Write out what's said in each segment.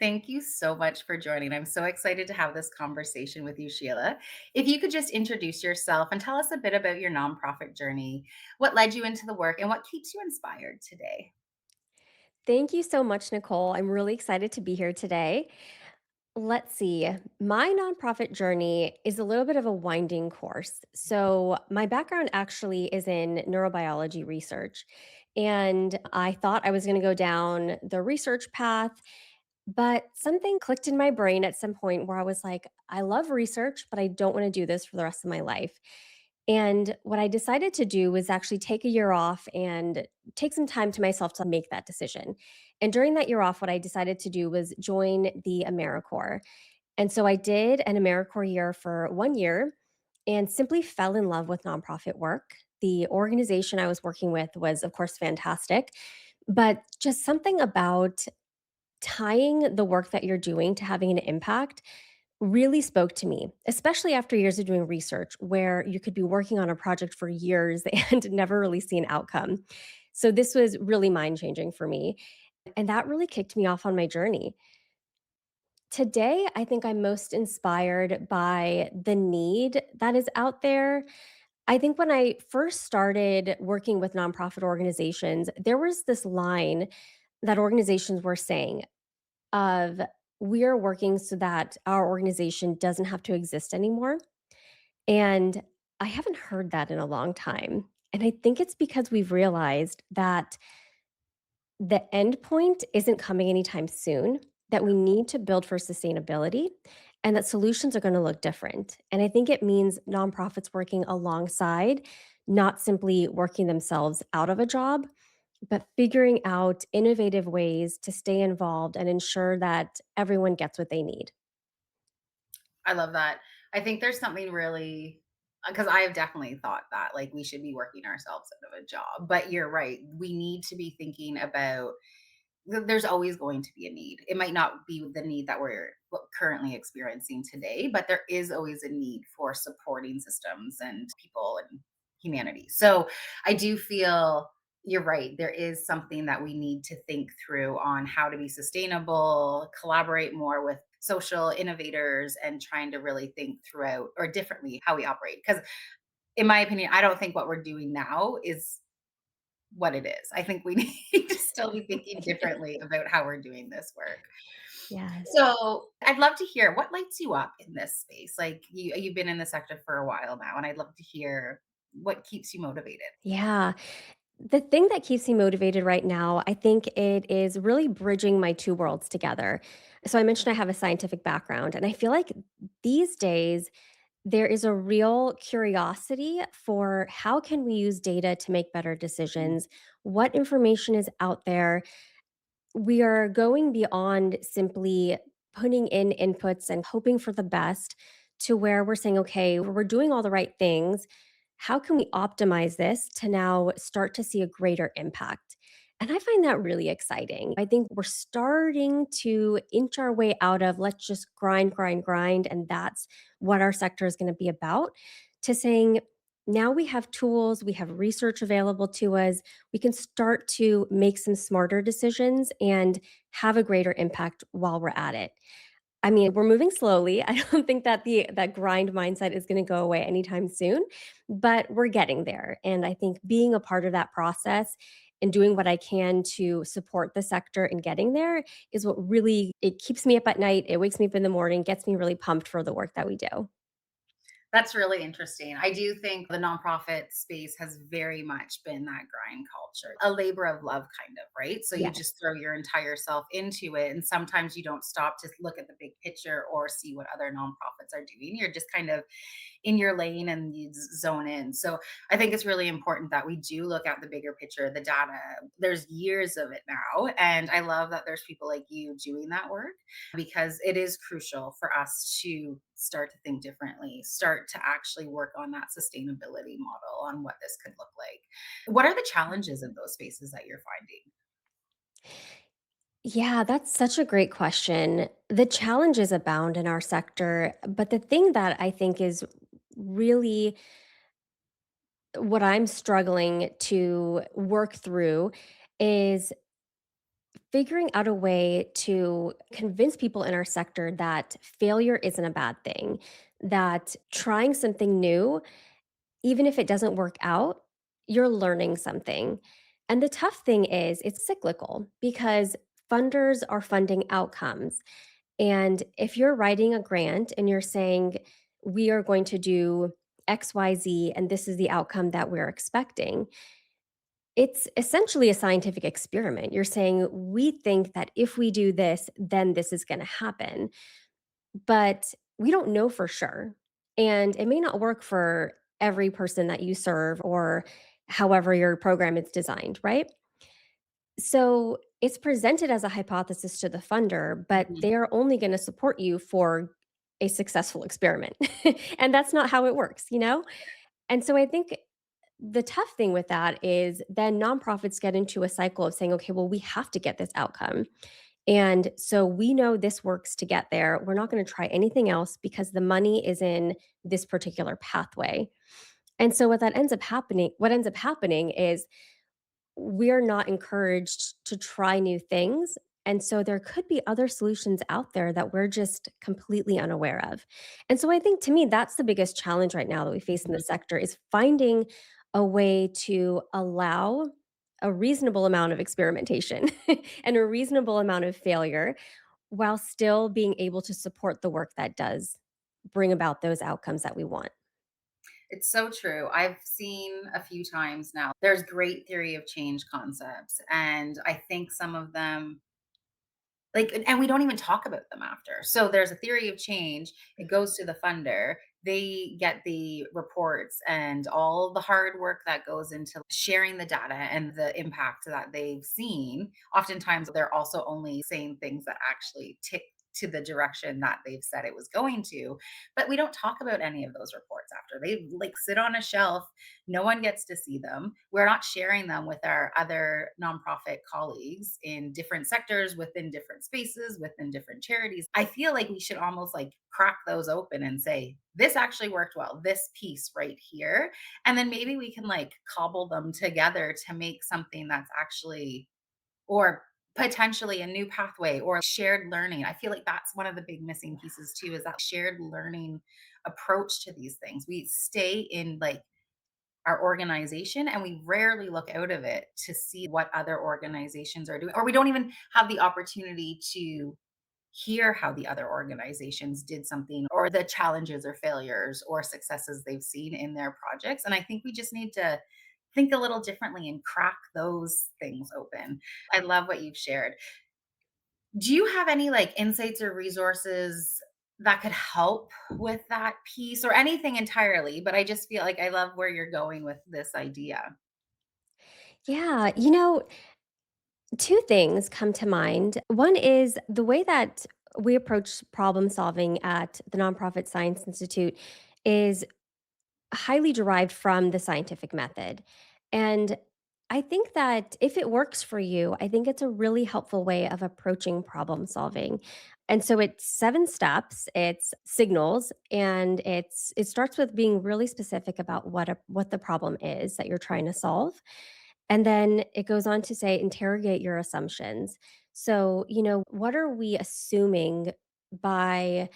Thank you so much for joining. I'm so excited to have this conversation with you, Sheila. If you could just introduce yourself and tell us a bit about your nonprofit journey, what led you into the work, and what keeps you inspired today. Thank you so much, Nicole. I'm really excited to be here today. Let's see. My nonprofit journey is a little bit of a winding course. So, my background actually is in neurobiology research. And I thought I was going to go down the research path, but something clicked in my brain at some point where I was like, I love research, but I don't want to do this for the rest of my life. And what I decided to do was actually take a year off and take some time to myself to make that decision. And during that year off, what I decided to do was join the AmeriCorps. And so I did an AmeriCorps year for 1 year and simply fell in love with nonprofit work. The organization I was working with was, of course, fantastic, but just something about tying the work that you're doing to having an impact really spoke to me, especially after years of doing research where you could be working on a project for years and never really see an outcome. So this was really mind changing for me. And that really kicked me off on my journey. Today, I think I'm most inspired by the need that is out there. I think when I first started working with nonprofit organizations, there was this line that organizations were saying of, we are working so that our organization doesn't have to exist anymore. And I haven't heard that in a long time. And I think it's because we've realized that the end point isn't coming anytime soon, that we need to build for sustainability and that solutions are going to look different. And I think it means nonprofits working alongside, not simply working themselves out of a job, but figuring out innovative ways to stay involved and ensure that everyone gets what they need. I love that. I think there's something really because I have definitely thought that like we should be working ourselves out of a job. But you're right. We need to be thinking about there's always going to be a need. It might not be the need that we're currently experiencing today, but there is always a need for supporting systems and people and humanity. So I do feel you're right. There is something that we need to think through on how to be sustainable, collaborate more with social innovators, and trying to really think throughout or differently how we operate. Because, in my opinion, I don't think what we're doing now is what it is. I think we need to still be thinking differently about how we're doing this work. Yes. So, I'd love to hear what lights you up in this space. Like you've been in the sector for a while now, and I'd love to hear what keeps you motivated. Yeah. The thing that keeps me motivated right now, I think it is really bridging my two worlds together. So I mentioned I have a scientific background, and I feel like these days there is a real curiosity for how can we use data to make better Mm. decisions? What information is out there? We are going beyond simply putting in inputs and hoping for the best to where we're saying, okay, we're doing all the right things. How can we optimize this to now start to see a greater impact? And I find that really exciting. I think we're starting to inch our way out of let's just grind, grind, grind. And that's what our sector is going to be about, to saying, now we have tools, we have research available to us, we can start to make some smarter decisions and have a greater impact while we're at it. I mean, we're moving slowly. I don't think that that grind mindset is going to go away anytime soon, but we're getting there. And I think being a part of that process and doing what I can to support the sector in getting there is what really it keeps me up at night. It wakes me up in the morning, gets me really pumped for the work that we do. That's really interesting. I do think the nonprofit space has very much been that grind culture, a labor of love, kind of, right? So you Yes. just throw your entire self into it. And sometimes you don't stop to look at the big picture or see what other nonprofits are doing. You're just kind of in your lane and you zone in. So I think it's really important that we do look at the bigger picture, the data. There's years of it now. And I love that there's people like you doing that work because it is crucial for us to start to think differently, start to actually work on that sustainability model on what this could look like. What are the challenges in those spaces that you're finding? Yeah, that's such a great question. The challenges abound in our sector, but the thing that I think is really what I'm struggling to work through is figuring out a way to convince people in our sector that failure isn't a bad thing, that trying something new, even if it doesn't work out, you're learning something. And the tough thing is it's cyclical because funders are funding outcomes. And if you're writing a grant and you're saying, we are going to do XYZ and this is the outcome that we're expecting, it's essentially a scientific experiment. You're saying, we think that if we do this, then this is going to happen. But we don't know for sure. And it may not work for every person that you serve or however your program is designed, right? So it's presented as a hypothesis to the funder, but Mhm. they're only going to support you for a successful experiment. And that's not how it works, you know? And so I think the tough thing with that is then nonprofits get into a cycle of saying, okay, well, we have to get this outcome. And so we know this works to get there. We're not going to try anything else because the money is in this particular pathway. And so what ends up happening is we're not encouraged to try new things. And so there could be other solutions out there that we're just completely unaware of. And so I think to me, that's the biggest challenge right now that we face in the Mhm. sector is finding a way to allow a reasonable amount of experimentation and a reasonable amount of failure while still being able to support the work that does bring about those outcomes that we want. It's so true. I've seen a few times now. There's great theory of change concepts, and I think some of them like, and we don't even talk about them after. So there's a theory of change. It goes to the funder. They get the reports and all the hard work that goes into sharing the data and the impact that they've seen. Oftentimes, they're also only saying things that actually tick to the direction that they've said it was going to. But we don't talk about any of those reports after. They like sit on a shelf. No one gets to see them. We're not sharing them with our other nonprofit colleagues in different sectors, within different spaces, within different charities. I feel like we should almost like crack those open and say, this actually worked well, this piece right here. And then maybe we can like cobble them together to make something that's actually, or potentially a new pathway or shared learning. I feel like that's one of the big missing pieces too, is that shared learning approach to these things. We stay in like our organization and we rarely look out of it to see what other organizations are doing, or we don't even have the opportunity to hear how the other organizations did something or the challenges or failures or successes they've seen in their projects. And I think we just need to think a little differently and crack those things open. I love what you've shared. Do you have any like insights or resources that could help with that piece, or anything entirely? But I just feel like I love where you're going with this idea. Yeah, two things come to mind. One is the way that we approach problem solving at the Nonprofit Science Institute is highly derived from the scientific method. And I think that if it works for you, I think it's a really helpful way of approaching problem solving. And so it's 7 steps, it's signals, and it starts with being really specific about what the problem is that you're trying to solve. And then it goes on to say interrogate your assumptions. So, what are we assuming by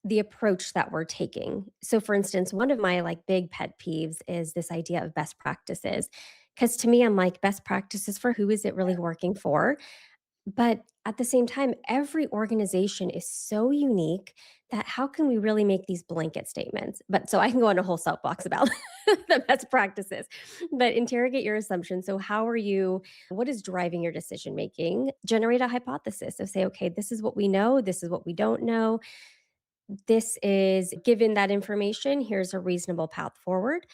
the approach that we're taking? So for instance, one of my like big pet peeves is this idea of best practices. Cuz to me I'm like best practices for who is it really working for? But at the same time, every organization is so unique that how can we really make these blanket statements? But so I can go on a whole soapbox about the best practices. But interrogate your assumptions. So how are you what is driving your decision making? Generate a hypothesis. So say okay, this is what we know, this is what we don't know. This is given that information, here's a reasonable path forward.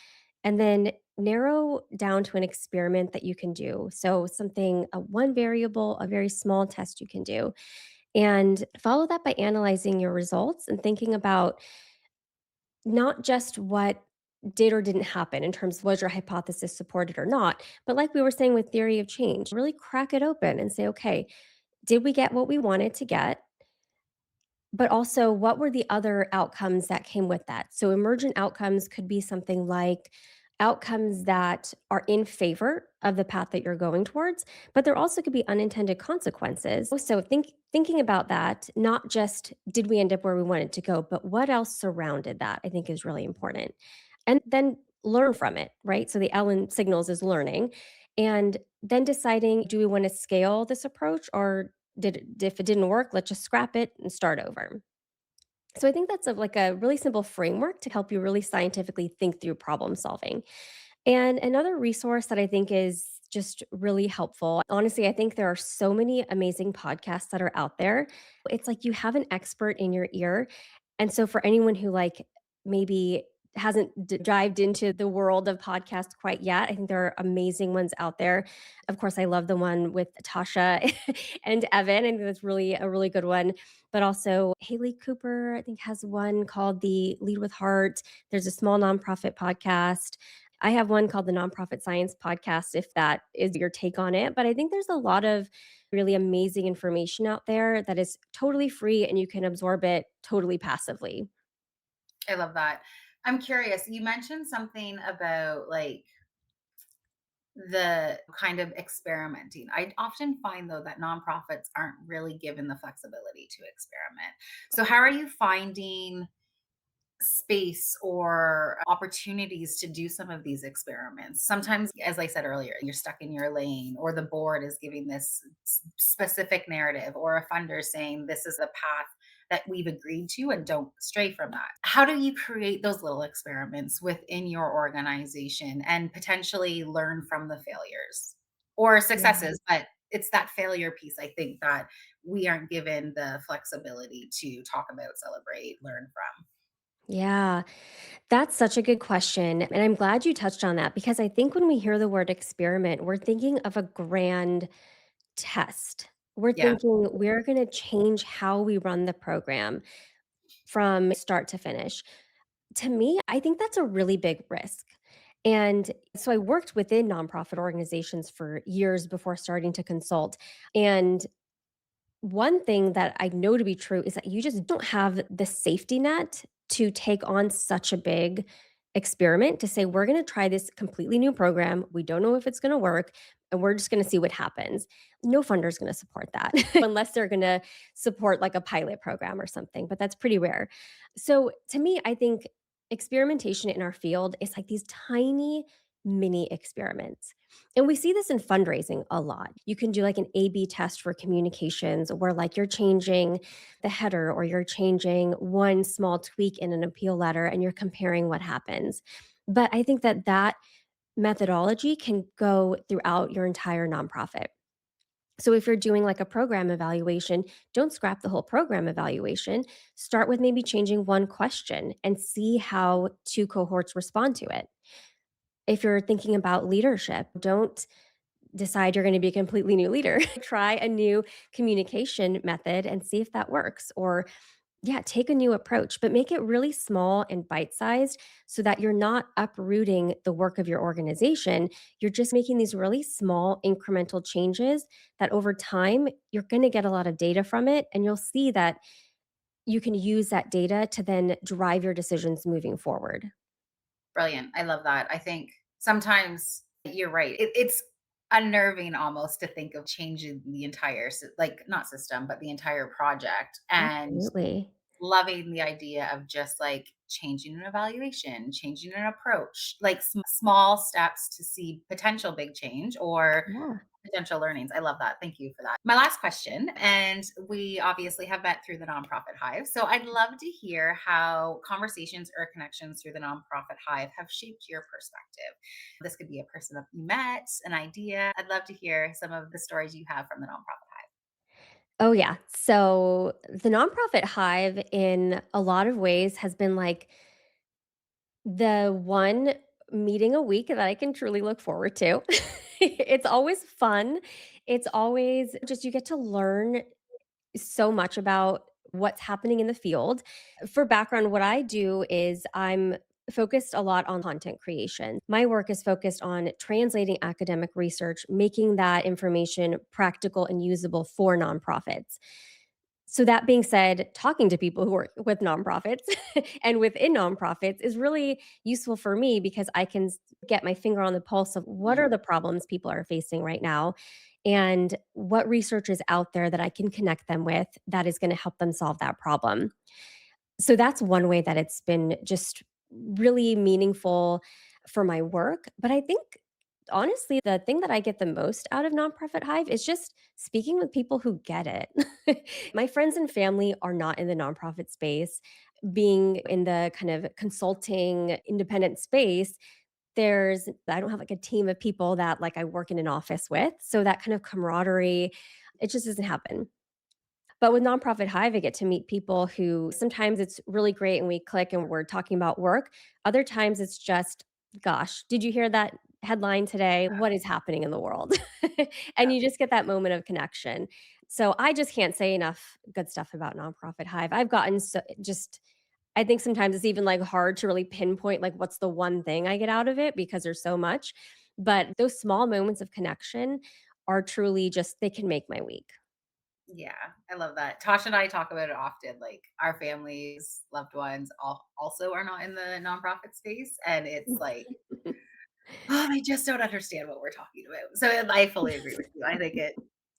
And then narrow down to an experiment that you can do. So, something, one variable, a very small test you can do. And follow that by analyzing your results and thinking about not just what did or didn't happen in terms of was your hypothesis supported or not, but like we were saying with theory of change, really crack it open and say, okay, did we get what we wanted to get? But also, what were the other outcomes that came with that? So, emergent outcomes could be something like outcomes that are in favor of the path that you're going towards, but there also could be unintended consequences. So thinking about that, not just did we end up where we wanted to go, but what else surrounded that, I think is really important. And then learn from it, right? So the L in signals is learning. And then deciding, do we want to scale this approach, or if it didn't work, let's just scrap it and start over. So I think that's like a really simple framework to help you really scientifically think through problem solving. And another resource that I think is just really helpful. Honestly, I think there are so many amazing podcasts that are out there. It's like you have an expert in your ear. And so for anyone who like maybe hasn't dived into the world of podcasts quite yet, I think there are amazing ones out there. Of course, I love the one with Tasha and Evan. I think that's really a really good one. But also Haley Cooper, I think, has one called the Lead with Heart. There's a small nonprofit podcast. I have one called the Nonprofit Science Podcast, if that is your take on it. But I think there's a lot of really amazing information out there that is totally free and you can absorb it totally passively. I love that. I'm curious, you mentioned something about like the kind of experimenting. I often find though that nonprofits aren't really given the flexibility to experiment. So how are you finding space or opportunities to do some of these experiments? Sometimes, as I said earlier, you're stuck in your lane, or the board is giving this specific narrative, or a funder saying this is a path that we've agreed to and don't stray from that. How do you create those little experiments within your organization and potentially learn from the failures or Yeah. successes? But it's that failure piece, I think, that we aren't given the flexibility to talk about, celebrate, learn from. Yeah, that's such a good question. And I'm glad you touched on that because I think when we hear the word experiment, we're thinking of a grand test. We're Yeah. thinking we're going to change how we run the program from start to finish. To me, I think that's a really big risk. And so I worked within nonprofit organizations for years before starting to consult. And one thing that I know to be true is that you just don't have the safety net to take on such a big experiment to say, we're going to try this completely new program. We don't know if it's going to work, and we're just going to see what happens. No funder is going to support that unless they're going to support like a pilot program or something, but that's pretty rare. So to me, I think experimentation in our field is like these tiny mini experiments. And we see this in fundraising a lot. You can do like an A B test for communications where like you're changing the header or you're changing one small tweak in an appeal letter and you're comparing what happens. But I think that that methodology can go throughout your entire nonprofit. So if you're doing like a program evaluation, don't scrap the whole program evaluation. Start with maybe changing one question and see how two cohorts respond to it. If you're thinking about leadership, don't decide you're going to be a completely new leader. Try a new communication method and see if that works. Or, yeah, take a new approach, but make it really small and bite sized so that you're not uprooting the work of your organization. You're just making these really small incremental changes that over time, you're going to get a lot of data from it. And you'll see that you can use that data to then drive your decisions moving forward. Brilliant. I love that. I think sometimes you're right. It's unnerving almost to think of changing the entire, like not system, but the entire project. And Absolutely. loving the idea of just like changing an evaluation, changing an approach, like small steps to see potential big change or Yeah. potential learnings. I love that. Thank you for that. My last question, and we obviously have met through the Nonprofit Hive. So I'd love to hear how conversations or connections through the Nonprofit Hive have shaped your perspective. This could be a person that you met, an idea. I'd love to hear some of the stories you have from the Nonprofit Hive. Oh, yeah. So the nonprofit Hive, in a lot of ways, has been like the one meeting a week that I can truly look forward to. It's always fun. It's always just you get to learn so much about what's happening in the field. For background, what I do is I'm focused a lot on content creation. My work is focused on translating academic research, making that information practical and usable for nonprofits. So that being said, talking to people who work with nonprofits and within nonprofits is really useful for me because I can get my finger on the pulse of what Mhm. are the problems people are facing right now and what research is out there that I can connect them with that is going to help them solve that problem. So that's one way that it's been just really meaningful for my work. But I think honestly, the thing that I get the most out of Nonprofit Hive is just speaking with people who get it. My friends and family are not in the nonprofit space. Being in the kind of consulting independent space, I don't have like a team of people that like I work in an office with. So that kind of camaraderie, it just doesn't happen. But with Nonprofit Hive, I get to meet people who sometimes it's really great and we click and we're talking about work. Other times it's just, gosh, did you hear that headline today? What is happening in the world? And you just get that moment of connection. So I just can't say enough good stuff about Nonprofit Hive. I've gotten so just I think sometimes it's even like hard to really pinpoint like what's the one thing I get out of it because there's so much. But those small moments of connection are truly just they can make my week. Yeah, I love that. Tasha and I talk about it often. Like our families, loved ones, all also are not in the nonprofit space, and it's like, oh, they just don't understand what we're talking about. So and I fully agree with you. I think it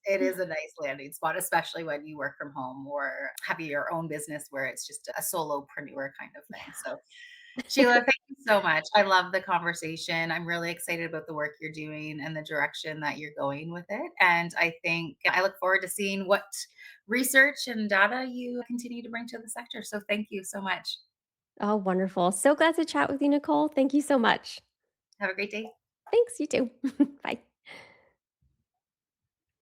is a nice landing spot, especially when you work from home or have your own business where it's just a solopreneur kind of thing. So Sheila, thank you so much. I love the conversation. I'm really excited about the work you're doing and the direction that you're going with it. And I think I look forward to seeing what research and data you continue to bring to the sector. So thank you so much. Oh, wonderful. So glad to chat with you, Nicole. Thank you so much. Have a great day. Thanks, you too. Bye.